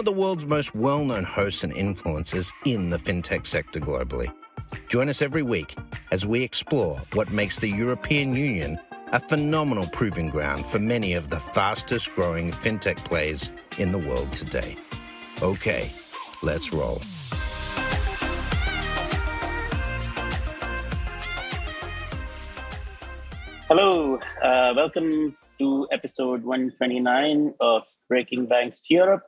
of the world's most well-known hosts and influencers in the fintech sector globally. Join us every week as we explore what makes the European Union a phenomenal proving ground for many of the fastest growing fintech plays in the world today. Okay, let's roll. Hello, welcome to episode 129 of Breaking Banks Europe.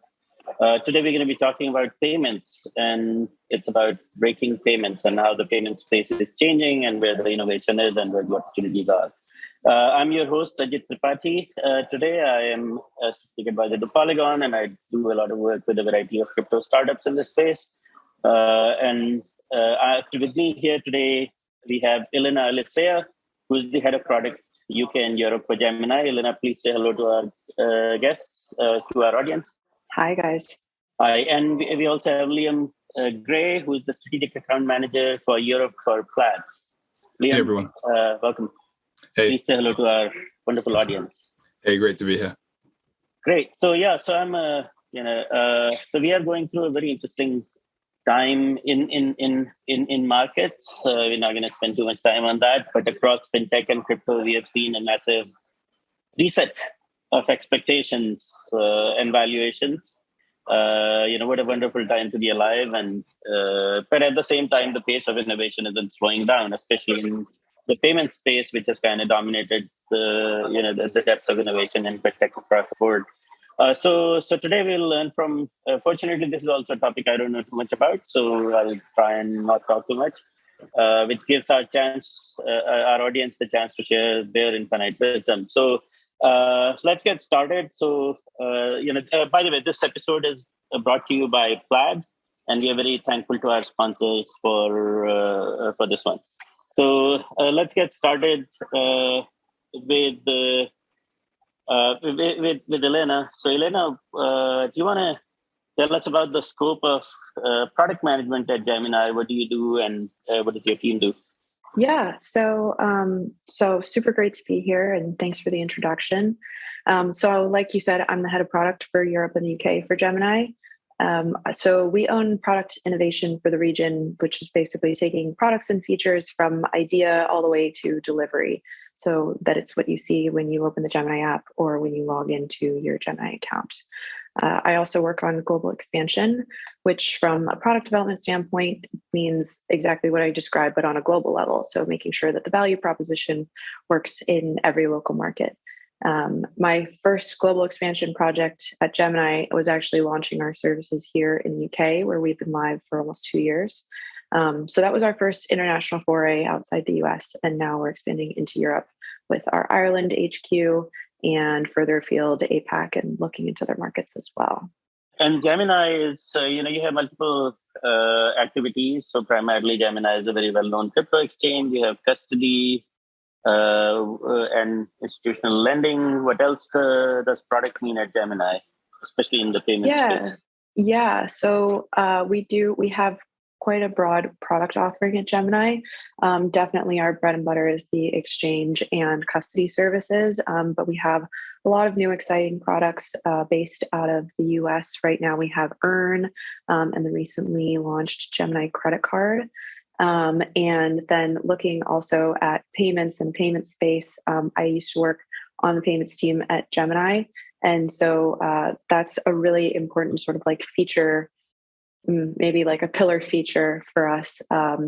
Today we're going to be talking about payments, and it's about breaking payments and how the payment space is changing and where the innovation is and where the opportunities are. I'm your host, Ajit Tripathi. Today I am a strategic advisor to Polygon, and I do a lot of work with a variety of crypto startups in this space. With me here today, we have Elena Alicea, who is the head of product UK and Europe for Gemini. Elena, please say hello to our guests, to our audience. Hi, guys. Hi, and we also have Liam Gray, who is the strategic account manager for Europe for Plaid. Liam, hey, everyone. Welcome. Hey. Please say hello to our wonderful audience. Hey, great to be here. Great. So I'm so we are going through a very interesting time in markets. We're not going to spend too much time on that, but across fintech and crypto, we have seen a massive reset of expectations and valuations. What a wonderful time to be alive, and but at the same time, the pace of innovation isn't slowing down, especially in the payment space, which has kind of dominated the depth of innovation in fintech across the board. So today we'll learn from. Fortunately, this is also a topic I don't know too much about, so I'll try and not talk too much, which gives our audience the chance to share their infinite wisdom. So let's get started. So by the way, this episode is brought to you by Plaid, and we are very thankful to our sponsors for this one. So let's get started with Elena. So Elena, do you want to tell us about the scope of product management at Gemini? What do you do, and what does your team do? Yeah, so super great to be here, and thanks for the introduction. So like you said, I'm the head of product for Europe and the UK for Gemini. So we own product innovation for the region, which is basically taking products and features from idea all the way to delivery, so that it's what you see when you open the Gemini app or when you log into your Gemini account. I also work on global expansion, which from a product development standpoint means exactly what I described, but on a global level. So making sure that the value proposition works in every local market. My first global expansion project at Gemini was actually launching our services here in the UK, where we've been live for almost 2 years. So that was our first international foray outside the US, and now we're expanding into Europe with our Ireland HQ and further afield APAC, and looking into other markets as well. And Gemini is, you have multiple activities. So primarily Gemini is a very well-known crypto exchange. You have custody and institutional lending. What else does product mean at Gemini, especially in the payment space? Yeah. So we have quite a broad product offering at Gemini. Definitely our bread and butter is the exchange and custody services, but we have a lot of new exciting products based out of the US. Right now we have Earn and the recently launched Gemini credit card. And then looking also at payments and payment space, I used to work on the payments team at Gemini. And so that's a really important sort of like feature, maybe like a pillar feature for us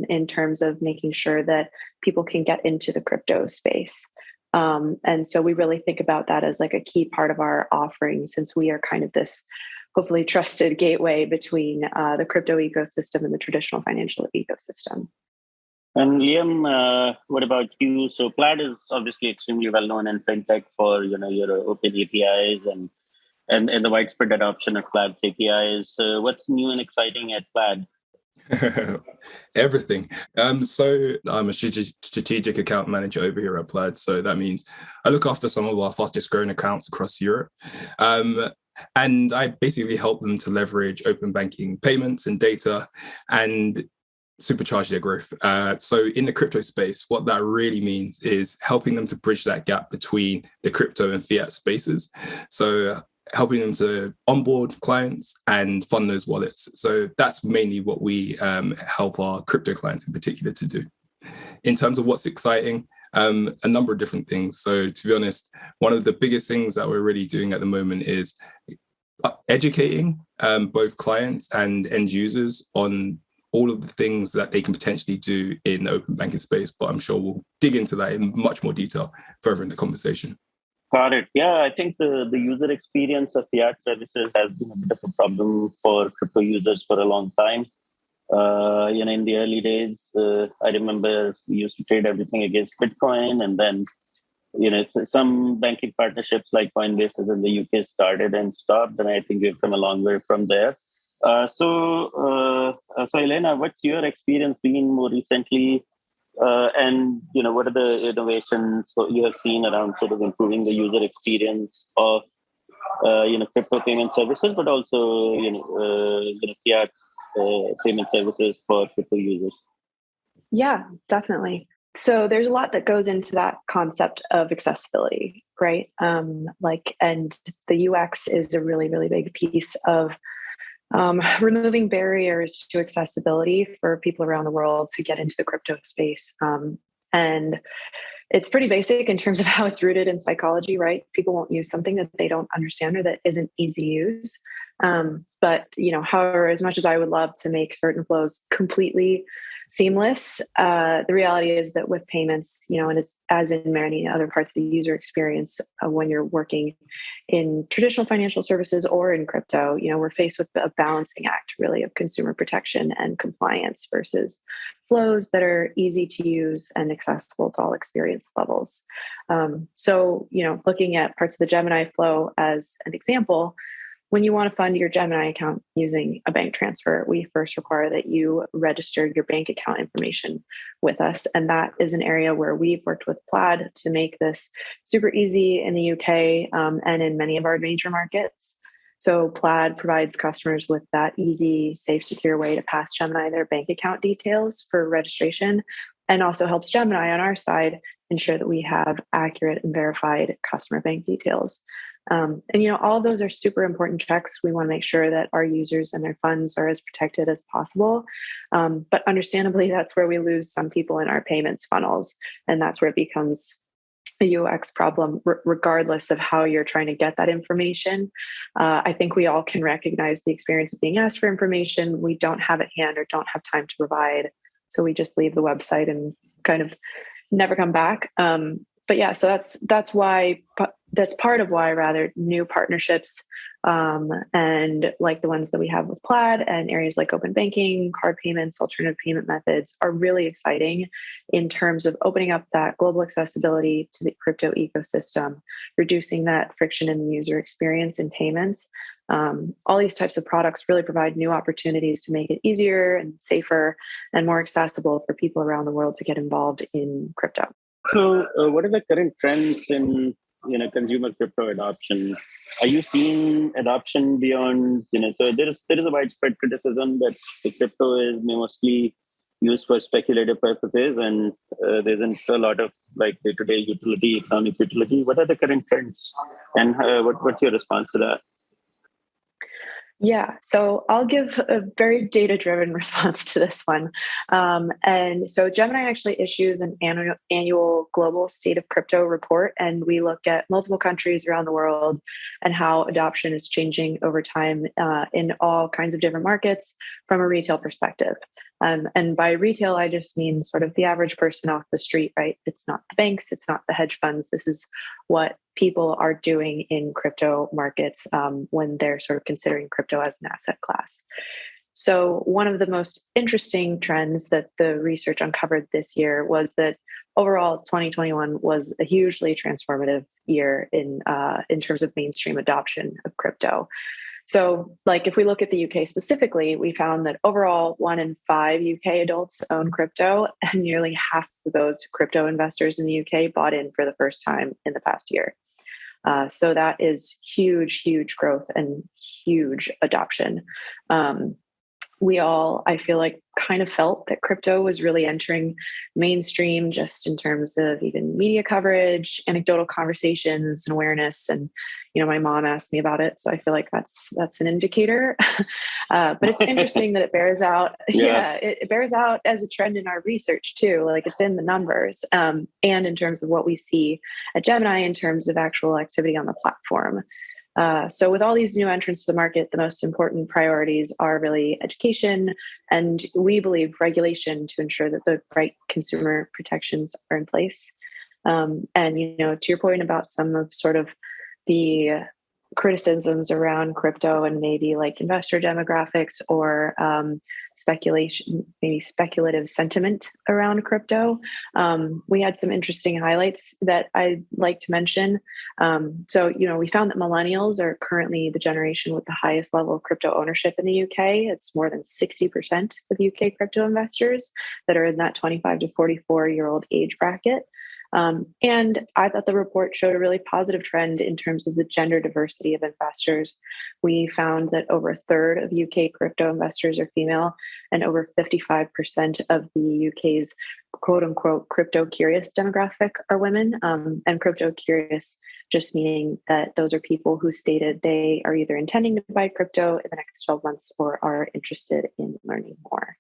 in terms of making sure that people can get into the crypto space. And so we really think about that as like a key part of our offering, since we are kind of this hopefully trusted gateway between the crypto ecosystem and the traditional financial ecosystem. And Liam, what about you? So Plaid is obviously extremely well known in fintech for your open APIs and the widespread adoption of Plaid's APIs. What's new and exciting at Plaid? Everything. So I'm a strategic account manager over here at Plaid. So that means I look after some of our fastest growing accounts across Europe. And I basically help them to leverage open banking payments and data and supercharge their growth. So in the crypto space, what that really means is helping them to bridge that gap between the crypto and fiat spaces. So helping them to onboard clients and fund those wallets. So that's mainly what we help our crypto clients in particular to do. In terms of what's exciting, a number of different things. So to be honest, one of the biggest things that we're really doing at the moment is educating both clients and end users on all of the things that they can potentially do in the open banking space. But I'm sure we'll dig into that in much more detail further in the conversation. Got it. Yeah, I think the user experience of fiat services has been a bit of a problem for crypto users for a long time. In the early days, I remember we used to trade everything against Bitcoin, and then some banking partnerships like Coinbase in the UK started and stopped, and I think we've come a long way from there. So Elena, what's your experience been more recently? And what are the innovations you have seen around sort of improving the user experience of crypto payment services, but also fiat payment services for crypto users? Yeah, definitely. So there's a lot that goes into that concept of accessibility, right? And the UX is a really, really big piece of removing barriers to accessibility for people around the world to get into the crypto space. And it's pretty basic in terms of how it's rooted in psychology, right? People won't use something that they don't understand or that isn't easy to use. But however, as much as I would love to make certain flows completely seamless, the reality is that with payments, and as in many other parts of the user experience, when you're working in traditional financial services or in crypto, we're faced with a balancing act really of consumer protection and compliance versus flows that are easy to use and accessible to all experience levels. So looking at parts of the Gemini flow as an example, when you want to fund your Gemini account using a bank transfer, we first require that you register your bank account information with us. And that is an area where we've worked with Plaid to make this super easy in the UK and in many of our major markets. So Plaid provides customers with that easy, safe, secure way to pass Gemini their bank account details for registration, and also helps Gemini on our side ensure that we have accurate and verified customer bank details. And all of those are super important checks. We want to make sure that our users and their funds are as protected as possible. But understandably, that's where we lose some people in our payments funnels. And that's where it becomes a UX problem, regardless of how you're trying to get that information. I think we all can recognize the experience of being asked for information we don't have at hand or don't have time to provide. So we just leave the website and kind of never come back. But yeah, so that's part of why rather new partnerships and like the ones that we have with Plaid and areas like open banking, card payments, alternative payment methods are really exciting in terms of opening up that global accessibility to the crypto ecosystem, reducing that friction in the user experience in payments. All these types of products really provide new opportunities to make it easier and safer and more accessible for people around the world to get involved in crypto. So, what are the current trends in consumer crypto adoption? Are you seeing adoption beyond so there is a widespread criticism that the crypto is mostly used for speculative purposes and there isn't a lot of like day-to-day utility, economic utility. What are the current trends, and what's your response to that? Yeah, so I'll give a very data-driven response to this one. And so Gemini actually issues an annual global state of crypto report, and we look at multiple countries around the world and how adoption is changing over time in all kinds of different markets from a retail perspective. And by retail, I just mean sort of the average person off the street, right? It's not the banks, it's not the hedge funds. This is what people are doing in crypto markets when they're sort of considering crypto as an asset class. So one of the most interesting trends that the research uncovered this year was that overall 2021 was a hugely transformative year in terms of mainstream adoption of crypto. So like if we look at the UK specifically, we found that overall 1 in 5 UK adults own crypto, and nearly half of those crypto investors in the UK bought in for the first time in the past year. So that is huge, huge growth and huge adoption. we all, I feel like, kind of felt that crypto was really entering mainstream just in terms of even media coverage, anecdotal conversations and awareness. And, my mom asked me about it. So I feel like that's an indicator. But it's interesting that it bears out. It bears out as a trend in our research too. Like it's in the numbers and in terms of what we see at Gemini in terms of actual activity on the platform. So with all these new entrants to the market, the most important priorities are really education and we believe regulation to ensure that the right consumer protections are in place. And, to your point about some of sort of the criticisms around crypto and maybe like investor demographics or speculation, maybe speculative sentiment around crypto. We had some interesting highlights that I'd like to mention. So, we found that millennials are currently the generation with the highest level of crypto ownership in the UK. It's more than 60% of UK crypto investors that are in that 25 to 44-year-old age bracket. And I thought the report showed a really positive trend in terms of the gender diversity of investors. We found that over a third of UK crypto investors are female and over 55% of the UK's quote unquote crypto curious demographic are women. And crypto curious just meaning that those are people who stated they are either intending to buy crypto in the next 12 months or are interested in learning more.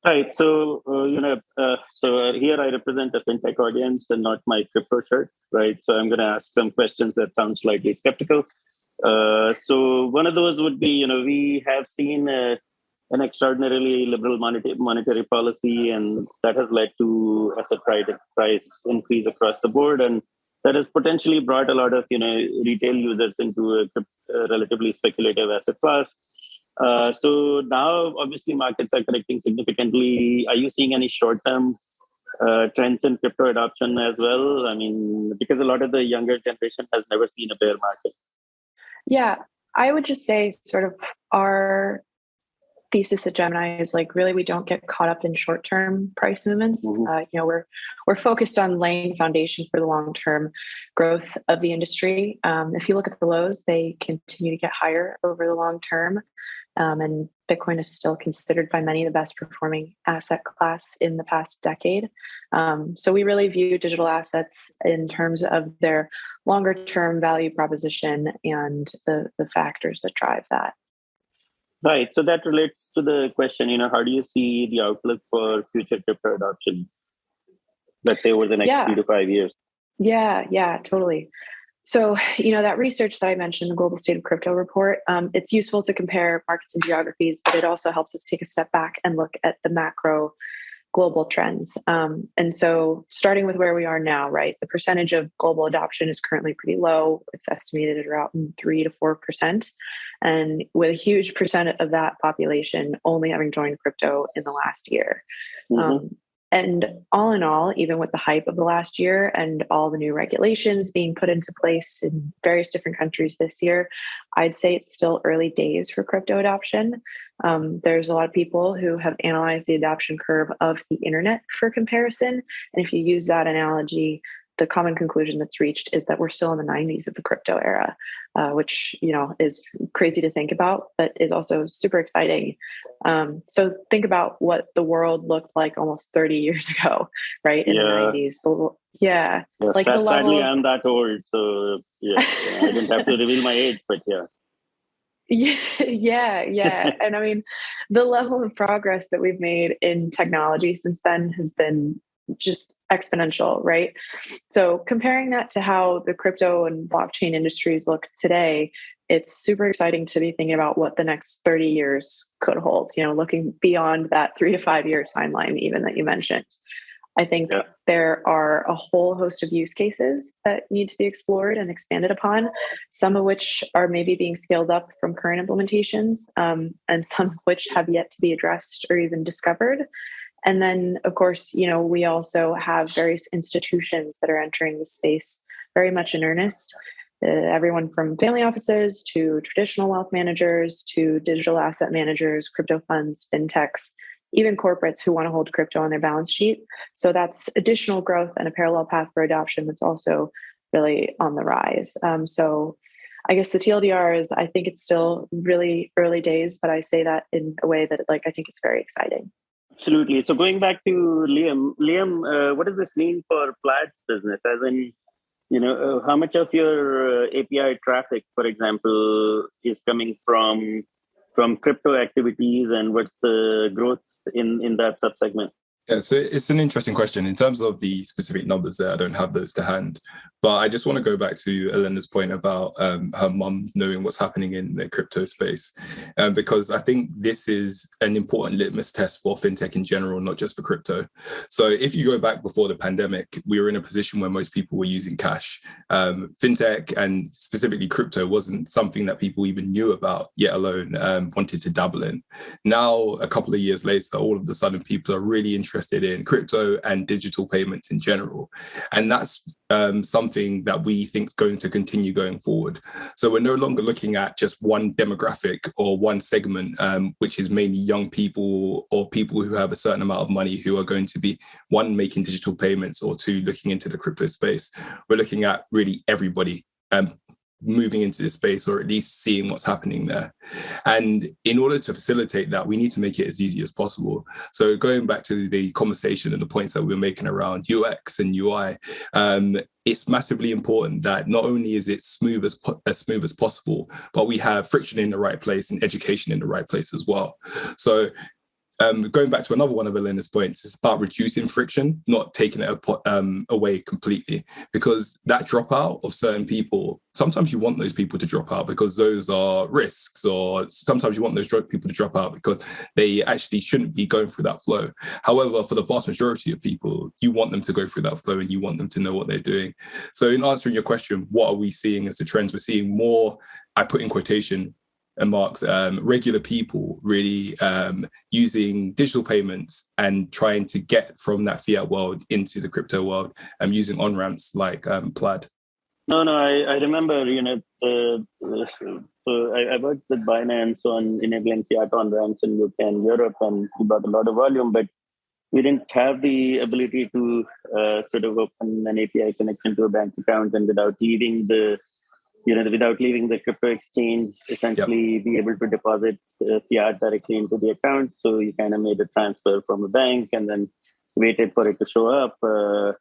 Right. So, here I represent a fintech audience and not my crypto shirt, right? So I'm going to ask some questions that sound slightly skeptical. So one of those would be, we have seen an extraordinarily liberal monetary policy, and that has led to asset price increase across the board. And that has potentially brought a lot of, retail users into a relatively speculative asset class. So now, obviously, markets are correcting significantly. Are you seeing any short-term trends in crypto adoption as well? I mean, because a lot of the younger generation has never seen a bear market. Yeah, I would just say sort of our thesis at Gemini is like really we don't get caught up in short-term price movements. Mm-hmm. We're focused on laying the foundation for the long-term growth of the industry. If you look at the lows, they continue to get higher over the long term. And Bitcoin is still considered by many the best performing asset class in the past decade. So we really view digital assets in terms of their longer term value proposition and the factors that drive that. Right. So that relates to the question, how do you see the outlook for future crypto adoption, let's say over the next 3 to 5 years? Yeah, totally. So, that research that I mentioned, the Global State of Crypto report, it's useful to compare markets and geographies, but it also helps us take a step back and look at the macro global trends. And so starting with where we are now, right, the percentage of global adoption is currently pretty low. It's estimated at around 3 to 4%. And with a huge percent of that population only having joined crypto in the last year. Mm-hmm. And all in all, even with the hype of the last year and all the new regulations being put into place in various different countries this year, I'd say it's still early days for crypto adoption. There's a lot of people who have analyzed the adoption curve of the internet for comparison. And if you use that analogy, the common conclusion that's reached is that we're still in the 90s of the crypto era, which, is crazy to think about, but is also super exciting. So think about what the world looked like almost 30 years ago, right? In the 90s. Like sadly, I'm that old. So I didn't have to reveal my age, but yeah. Yeah. And I mean, the level of progress that we've made in technology since then has been just exponential, right? So comparing that to how the crypto and blockchain industries look today, it's super exciting to be thinking about what the next 30 years could hold, looking beyond that 3 to 5 year timeline, even that you mentioned. I think there are a whole host of use cases that need to be explored and expanded upon, some of which are maybe being scaled up from current implementations, and some of which have yet to be addressed or even discovered. And then, of course, we also have various institutions that are entering the space very much in earnest. Everyone from family offices to traditional wealth managers to digital asset managers, crypto funds, fintechs, even corporates who want to hold crypto on their balance sheet. So that's additional growth and a parallel path for adoption that's also really on the rise. So I guess the TLDR is, I think it's still really early days, but I say that in a way that I think it's very exciting. Absolutely. So going back to Liam, what does this mean for Plaid's business? As in, how much of your API traffic, for example, is coming from crypto activities, and what's the growth in that subsegment? Yeah, so it's an interesting question. In terms of the specific numbers there, I don't have those to hand. But I just want to go back to Elena's point about her mum knowing what's happening in the crypto space, because I think this is an important litmus test for fintech in general, not just for crypto. So if you go back before the pandemic, we were in a position where most people were using cash. Fintech and specifically crypto wasn't something that people even knew about, yet alone wanted to dabble in. Now, a couple of years later, all of a sudden, people are really interested in crypto and digital payments in general. And that's something that we think is going to continue going forward. So we're no longer looking at just one demographic or one segment, which is mainly young people or people who have a certain amount of money who are going to be, one, making digital payments, or two, looking into the crypto space. We're looking at really everybody moving into this space, or at least seeing what's happening there. And in order to facilitate that, we need to make it as easy as possible. So going back to the conversation and the points that we were making around UX and UI, it's massively important that not only is it as smooth as possible, but we have friction in the right place and education in the right place as well. So going back to another one of Elena's points, it's about reducing friction, not taking it away completely, because that dropout of certain people, sometimes you want those people to drop out because those are risks, or sometimes you want those people to drop out because they actually shouldn't be going through that flow. However, for the vast majority of people, you want them to go through that flow and you want them to know what they're doing. So in answering your question, what are we seeing as the trends? We're seeing more, I put in quotation and marks, regular people really using digital payments and trying to get from that fiat world into the crypto world, using on-ramps like Plaid. No, I remember, so I worked with Binance on enabling fiat on-ramps in UK and Europe, and we got a lot of volume, but we didn't have the ability to sort of open an API connection to a bank account, and without leaving the crypto exchange, essentially be able to deposit fiat directly into the account. So you kind of made a transfer from a bank and then waited for it to show up.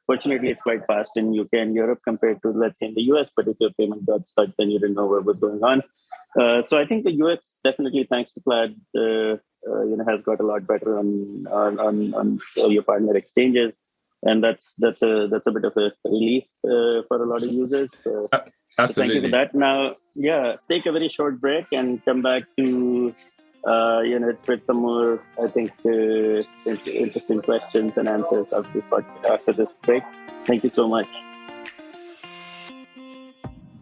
Fortunately, it's quite fast in UK and Europe compared to, let's say, in the US. But if your payment got stuck, then you didn't know what was going on. So I think the UX, definitely thanks to Plaid, has got a lot better on your partner exchanges. And that's a bit of a relief for a lot of users. Absolutely. So thank you for that. Now, take a very short break and come back to with some more, I think, interesting questions and answers after this break. Thank you so much.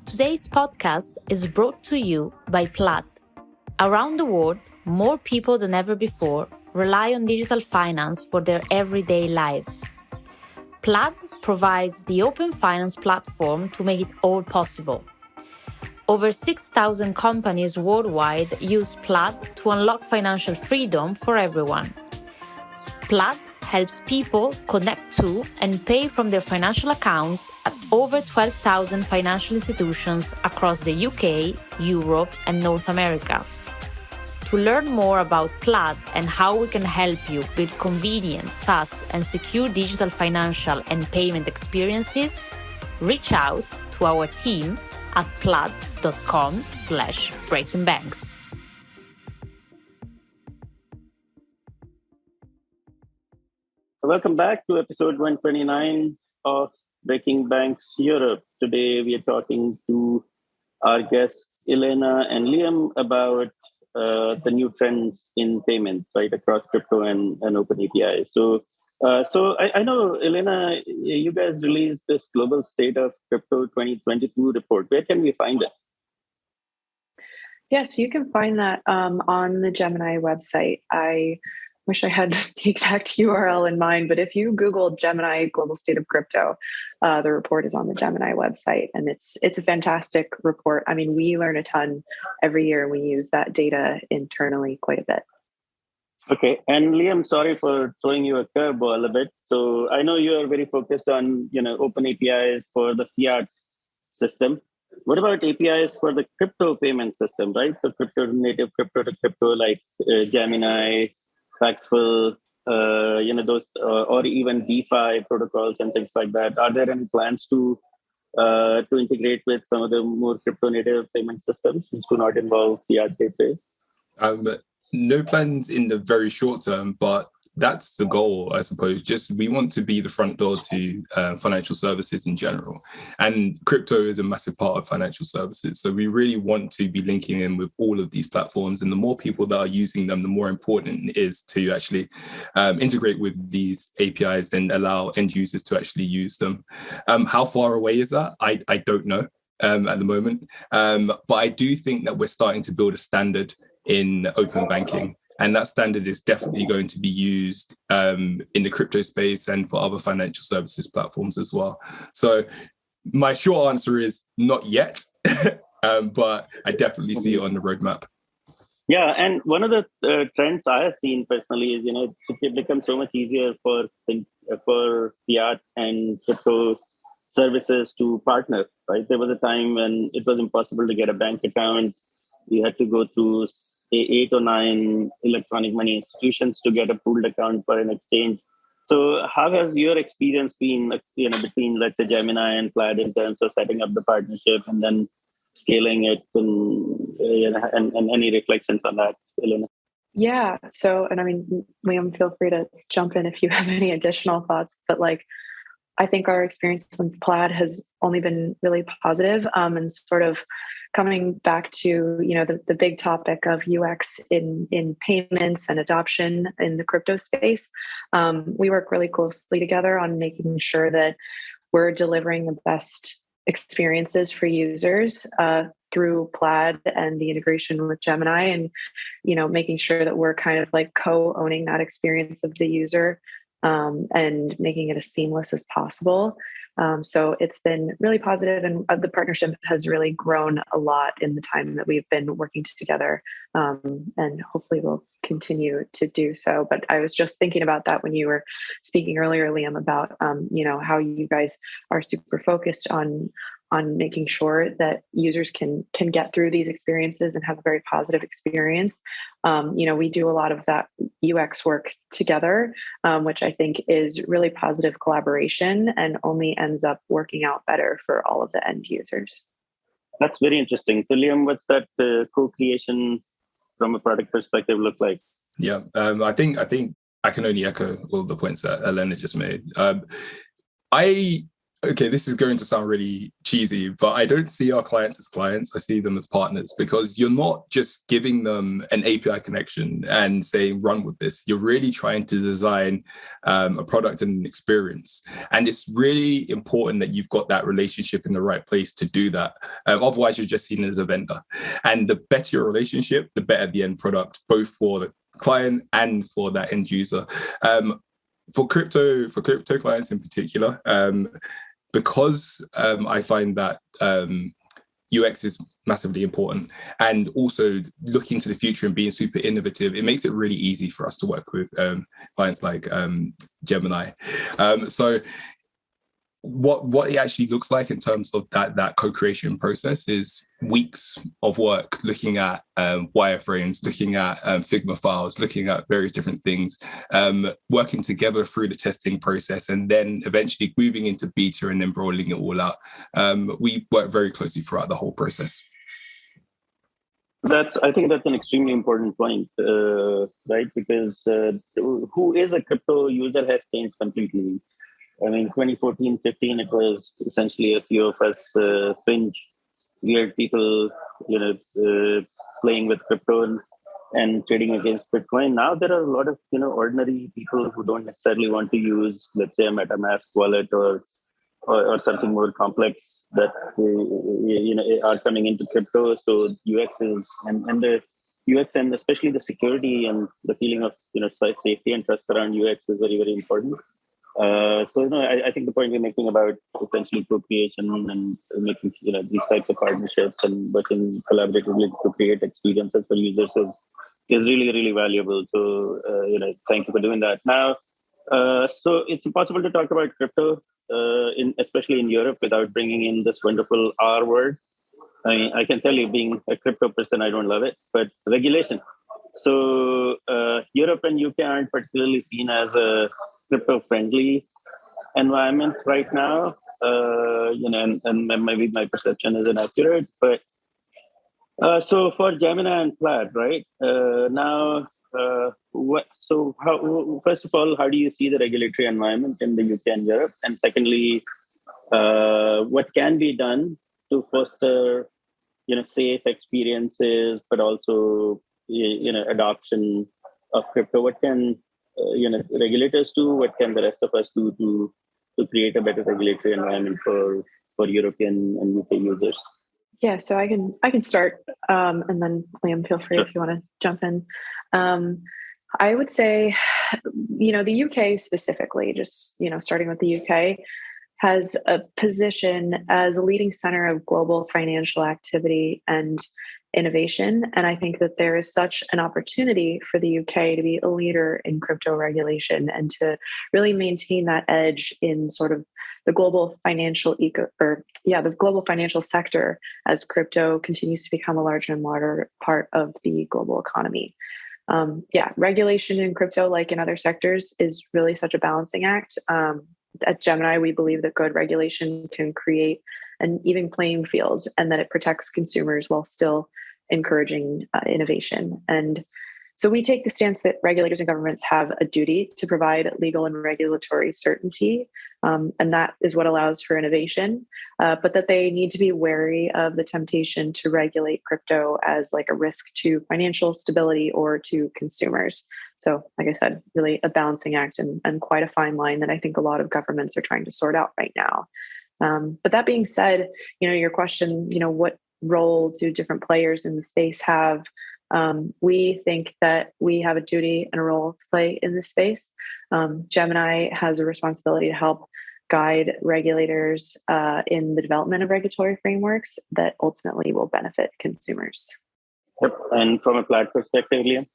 Today's podcast is brought to you by Plaid. Around the world, more people than ever before rely on digital finance for their everyday lives. Plaid provides the open finance platform to make it all possible. Over 6,000 companies worldwide use Plaid to unlock financial freedom for everyone. Plaid helps people connect to and pay from their financial accounts at over 12,000 financial institutions across the UK, Europe, and North America. To learn more about Plaid and how we can help you build convenient, fast, and secure digital financial and payment experiences, reach out to our team at plaid.com/breakingbanks. Welcome back to episode 129 of Breaking Banks Europe. Today we are talking to our guests Elena and Liam about the new trends in payments, right, across crypto and open APIs. So I know, Elena, you guys released this Global State of Crypto 2022 report. Where can we find it? Yes, you can find that on the Gemini website. I wish I had the exact URL in mind, but if you Google Gemini Global State of Crypto, the report is on the Gemini website, and it's a fantastic report. I mean, we learn a ton every year, and we use that data internally quite a bit. Okay, and Liam, sorry for throwing you a curveball a bit. So I know you are very focused on open APIs for the fiat system, what about APIs for the crypto payment system, right? So crypto native, crypto to crypto, like Gemini, Paxful, those, or even DeFi protocols and things like that. Are there any plans to integrate with some of the more crypto native payment systems which do not involve fiat gateways? No plans in the very short term, but that's the goal, I suppose. Just we want to be the front door to financial services in general. And crypto is a massive part of financial services. So we really want to be linking in with all of these platforms. And the more people that are using them, the more important it is to actually integrate with these APIs and allow end users to actually use them. How far away is that? I don't know at the moment. But I do think that we're starting to build a standard in open banking. And that standard is definitely going to be used in the crypto space and for other financial services platforms as well. So my short answer is not yet, but I definitely see it on the roadmap. Yeah, and one of the trends I have seen personally is, it becomes so much easier for fiat and crypto services to partner, right? There was a time when it was impossible to get a bank account. You had to go through 8 or 9 electronic money institutions to get a pooled account for an exchange. So how has your experience been, between, let's say, Gemini and Plaid in terms of setting up the partnership and then scaling it, and any reflections on that, Elena? Yeah. So, and I mean, Liam, feel free to jump in if you have any additional thoughts, but I think our experience with Plaid has only been really positive, and sort of coming back to, the big topic of UX in payments and adoption in the crypto space. We work really closely together on making sure that we're delivering the best experiences for users through Plaid and the integration with Gemini, and, making sure that we're kind of co-owning that experience of the user, and making it as seamless as possible. So it's been really positive, and the partnership has really grown a lot in the time that we've been working together, and hopefully we'll continue to do so. But I was just thinking about that when you were speaking earlier, Liam, about how you guys are super focused on making sure that users can get through these experiences and have a very positive experience. We do a lot of that UX work together, which I think is really positive collaboration and only ends up working out better for all of the end users. That's very interesting. So Liam, what's that co-creation from a product perspective look like? Yeah, I think I can only echo all the points that Elena just made. Okay, this is going to sound really cheesy, but I don't see our clients as clients. I see them as partners, because you're not just giving them an API connection and saying, run with this. You're really trying to design a product and an experience. And it's really important that you've got that relationship in the right place to do that. Otherwise, you're just seen as a vendor. And the better your relationship, the better the end product, both for the client and for that end user. For crypto clients in particular, because I find that UX is massively important, and also looking to the future and being super innovative, it makes it really easy for us to work with clients like Gemini. So what it actually looks like in terms of that co-creation process is weeks of work looking at wireframes, looking at Figma files, looking at various different things, working together through the testing process, and then eventually moving into beta and then rolling it all out. We work very closely throughout the whole process. I think that's an extremely important point, right? Because who is a crypto user has changed completely. I mean, 2014, 15, it was essentially a few of us fringe, weird people, playing with crypto and trading against Bitcoin. Now there are a lot of, ordinary people who don't necessarily want to use, let's say, a MetaMask wallet or something more complex that, are coming into crypto. So UX is, and the UX and especially the security and the feeling of, safety and trust around UX is very, very important. I think the point we're making about essentially co-creation and making these types of partnerships and working collaboratively to create experiences for users is really, really valuable. So thank you for doing that. Now, so it's impossible to talk about crypto, especially in Europe, without bringing in this wonderful R word. I mean, I can tell you, being a crypto person, I don't love it, but regulation. So Europe and UK aren't particularly seen as a crypto-friendly environment right now. And maybe my perception is inaccurate, but so for Gemini and Plaid, right now, what? So how? First of all, how do you see the regulatory environment in the UK and Europe? And secondly, what can be done to foster, safe experiences, but also, adoption of crypto? What can, regulators do? What can the rest of us do to create a better regulatory environment for European and UK users? Yeah, so I can start, and then Liam, feel free if you want to jump in. I would say, the UK specifically, just starting with the UK, has a position as a leading center of global financial activity and innovation. And I think that there is such an opportunity for the UK to be a leader in crypto regulation and to really maintain that edge in sort of the global financial the global financial sector as crypto continues to become a larger and larger part of the global economy. Regulation in crypto, like in other sectors, is really such a balancing act. At Gemini, we believe that good regulation can create an even playing field and that it protects consumers while still encouraging innovation. And so we take the stance that regulators and governments have a duty to provide legal and regulatory certainty, and that is what allows for innovation, but that they need to be wary of the temptation to regulate crypto as like a risk to financial stability or to consumers. So, like I said, really a balancing act and quite a fine line that I think a lot of governments are trying to sort out right now. But that being said, your question, what role do different players in the space have? We think that we have a duty and a role to play in this space. Gemini has a responsibility to help guide regulators in the development of regulatory frameworks that ultimately will benefit consumers. Yep. And from a Plaid perspective, Liam?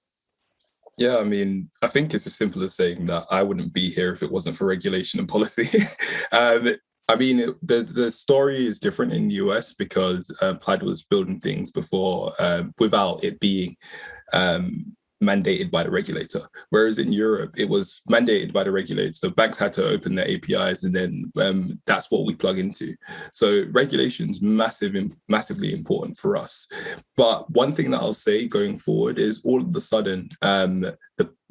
Yeah, I mean, I think it's as simple as saying that I wouldn't be here if it wasn't for regulation and policy. I mean, the story is different in the US because Plaid was building things before without it being mandated by the regulator. Whereas in Europe, it was mandated by the regulator. So banks had to open their APIs and then that's what we plug into. So regulation is massively important for us. But one thing that I'll say going forward is all of a sudden, the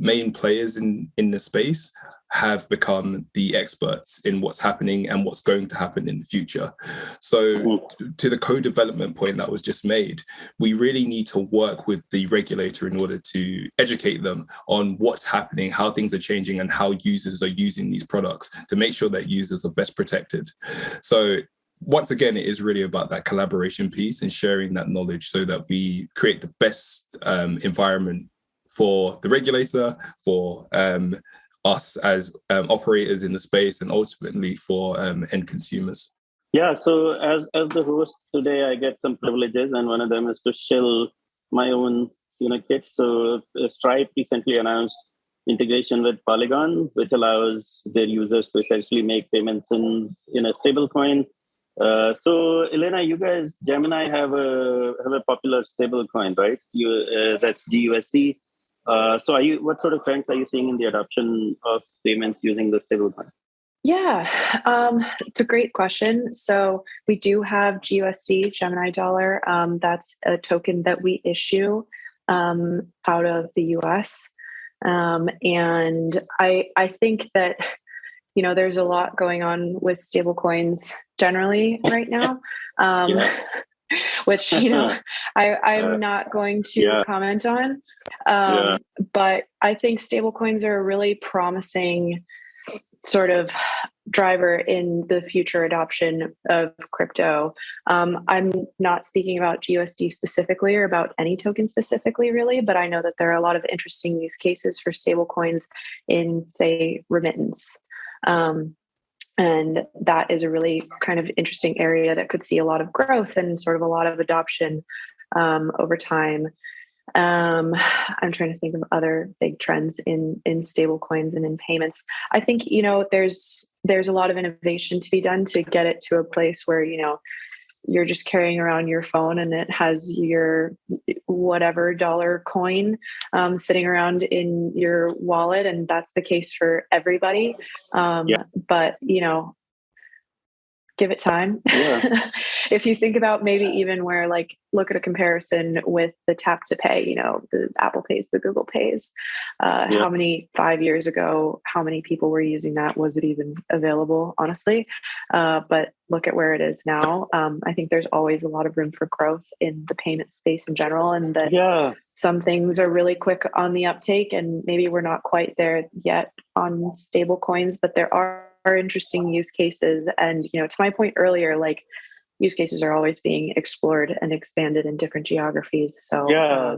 main players in the space have become the experts in what's happening and what's going to happen in the future. So to the co-development point that was just made, we really need to work with the regulator in order to educate them on what's happening, how things are changing, and how users are using these products to make sure that users are best protected. So once again, it is really about that collaboration piece and sharing that knowledge so that we create the best environment for the regulator, for us as operators in the space, and ultimately for end consumers. Yeah, so as the host today, I get some privileges, and one of them is to shill my own kit. So Stripe recently announced integration with Polygon, which allows their users to essentially make payments in a stablecoin. So Elena, you guys, Gemini have a popular stablecoin, right? That's GUSD. So what sort of trends are you seeing in the adoption of payments using the stablecoin? Yeah, it's a great question. So we do have GUSD, Gemini dollar. That's a token that we issue out of the US. And I think that, there's a lot going on with stablecoins generally right now. Which I'm not going to comment on, but I think stablecoins are a really promising sort of driver in the future adoption of crypto. I'm not speaking about GUSD specifically or about any token specifically, really, but I know that there are a lot of interesting use cases for stablecoins in, say, remittance. And that is a really kind of interesting area that could see a lot of growth and sort of a lot of adoption over time. I'm trying to think of other big trends in stable coins and in payments. I think, there's a lot of innovation to be done to get it to a place where, you're just carrying around your phone and it has your whatever dollar coin sitting around in your wallet. And that's the case for everybody. But, give it time. Yeah. If you think about maybe even where, like, look at a comparison with the tap to pay, the Apple Pays, the Google Pays, how many 5 years ago, how many people were using that? Was it even available, honestly? But look at where it is now. I think there's always a lot of room for growth in the payment space in general. And that some things are really quick on the uptake, and maybe we're not quite there yet on stable coins, but there are interesting use cases. And, to my point earlier, like, use cases are always being explored and expanded in different geographies. So,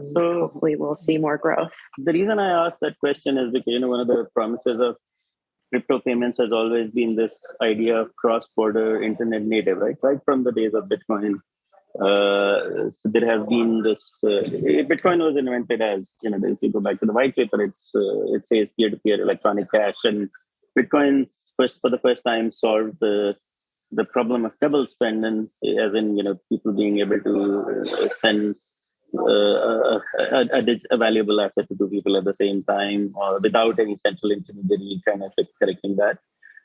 so hopefully we'll see more growth. The reason I asked that question is because, one of the promises of crypto payments has always been this idea of cross-border internet native, right from the days of Bitcoin. So there has been this, Bitcoin was invented as, if you go back to the white paper, it says peer-to-peer electronic cash, and Bitcoin for the first time solved the problem of double spend, and as in, people being able to send a valuable asset to two people at the same time, or without any central intermediary kind of correcting that.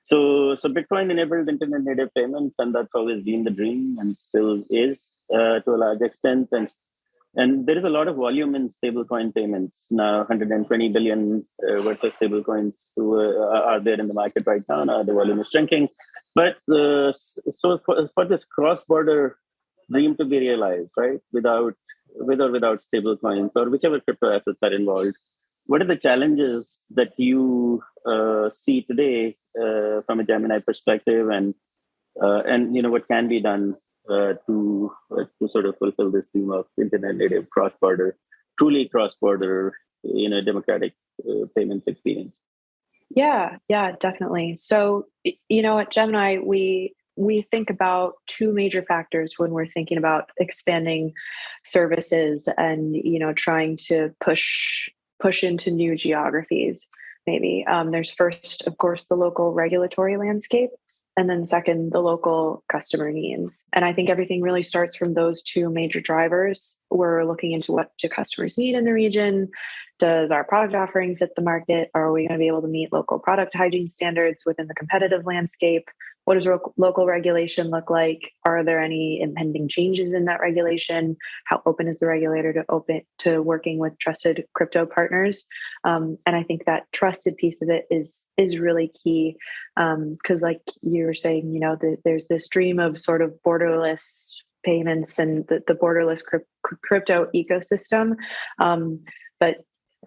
So Bitcoin enabled internet native payments, and that's always been the dream and still is to a large extent. And there is a lot of volume in stablecoin payments now. 120 billion worth of stablecoins are there in the market right now. Now the volume is shrinking, but so for this cross-border dream to be realized, right, with or without stablecoins or whichever crypto assets are involved, what are the challenges that you see today from a Gemini perspective, and what can be done to sort of fulfill this theme of internet native truly cross-border, democratic payments experience? Yeah, definitely. So, at Gemini, we think about two major factors when we're thinking about expanding services and, trying to push into new geographies. Maybe there's first, of course, the local regulatory landscape. And then second, the local customer needs. And I think everything really starts from those two major drivers. We're looking into what do customers need in the region? Does our product offering fit the market? Are we going to be able to meet local product hygiene standards within the competitive landscape? What does local regulation look like? Are there any impending changes in that regulation? How open is the regulator to working with trusted crypto partners? And I think that trusted piece of it is really key, because, like you were saying, there's this dream of sort of borderless payments and the borderless crypto ecosystem, but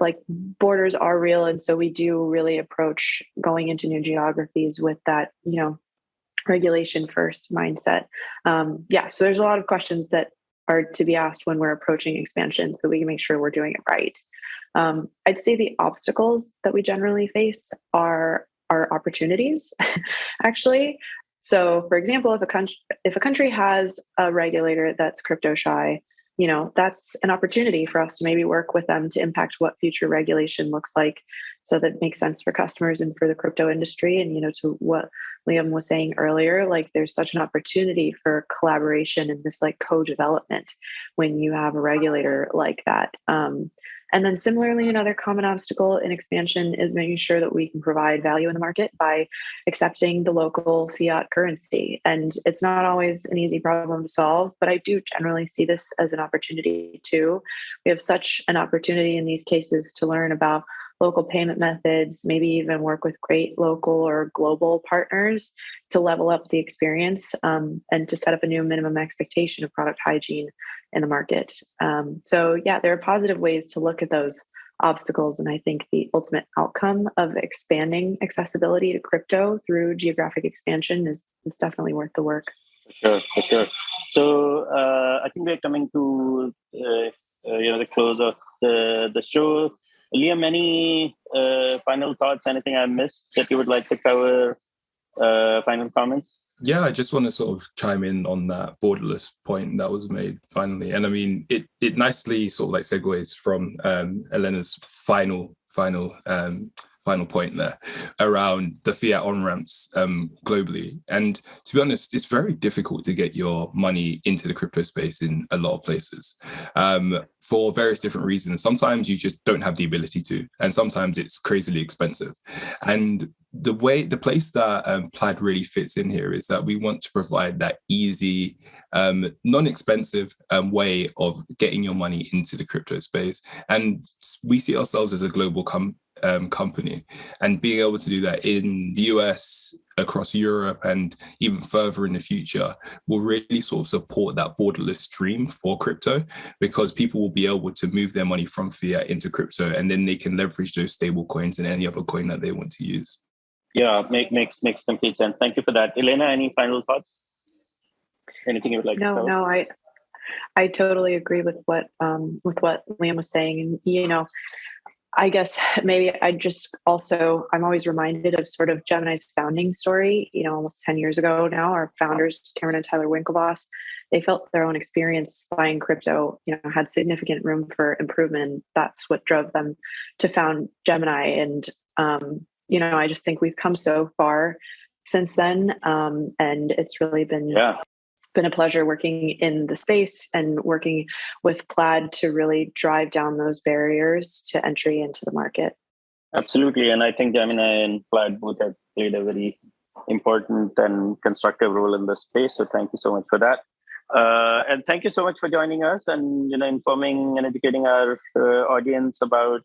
like, borders are real, and so we do really approach going into new geographies with that, regulation first mindset. So there's a lot of questions that are to be asked when we're approaching expansion, so we can make sure we're doing it right. I'd say the obstacles that we generally face are opportunities, actually. So, for example, if a country has a regulator that's crypto shy, that's an opportunity for us to maybe work with them to impact what future regulation looks like, so that it makes sense for customers and for the crypto industry. And, to what Liam was saying earlier, like, there's such an opportunity for collaboration and this like co-development when you have a regulator like that. And then similarly, another common obstacle in expansion is making sure that we can provide value in the market by accepting the local fiat currency. And it's not always an easy problem to solve, but I do generally see this as an opportunity too. We have such an opportunity in these cases to learn about local payment methods, maybe even work with great local or global partners to level up the experience, and to set up a new minimum expectation of product hygiene in the market. There are positive ways to look at those obstacles. And I think the ultimate outcome of expanding accessibility to crypto through geographic expansion is definitely worth the work. For sure. So I think we're coming to the close of the show. Liam, any final thoughts, anything I missed that you would like to cover? Final comments? Yeah, I just want to sort of chime in on that borderless point that was made finally. And I mean, it nicely sort of like segues from Elena's final final point there around the fiat on-ramps globally. And to be honest, it's very difficult to get your money into the crypto space in a lot of places for various different reasons. Sometimes you just don't have the ability to, and sometimes it's crazily expensive. And the place that Plaid really fits in here is that we want to provide that easy, non-expensive way of getting your money into the crypto space. And we see ourselves as a global company, and being able to do that in the US, across Europe, and even further in the future will really sort of support that borderless dream for crypto, because people will be able to move their money from fiat into crypto, and then they can leverage those stable coins and any other coin that they want to use. Yeah, makes complete sense. Thank you for that. Elena, any final thoughts? Anything you would like to tell? No, I totally agree with what Liam was saying. And, you know, I guess maybe I'm always reminded of sort of Gemini's founding story, you know, almost 10 years ago now. Our founders, Cameron and Tyler Winklevoss, they felt their own experience buying crypto, you know, had significant room for improvement. That's what drove them to found Gemini. And, you know, I just think we've come so far since then. And it's really been a pleasure working in the space and working with Plaid to really drive down those barriers to entry into the market. Absolutely. And I think Gemini and Plaid both have played a very important and constructive role in this space. So thank you so much for that. And thank you so much for joining us and, you know, informing and educating our audience about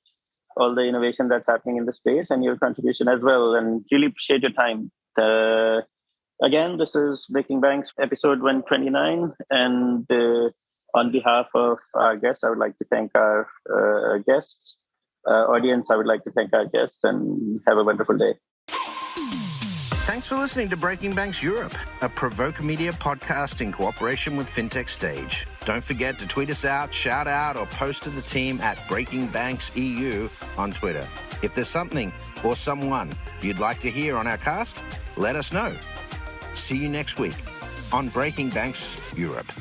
all the innovation that's happening in the space and your contribution as well. And really appreciate your time. Again, this is Breaking Banks episode 129. And on behalf of our guests, I would like to thank our guests. Audience, I would like to thank our guests, and have a wonderful day. Thanks for listening to Breaking Banks Europe, a Provoke Media podcast in cooperation with FinTech Stage. Don't forget to tweet us out, shout out, or post to the team at Breaking Banks EU on Twitter. If there's something or someone you'd like to hear on our cast, let us know. See you next week on Breaking Banks Europe.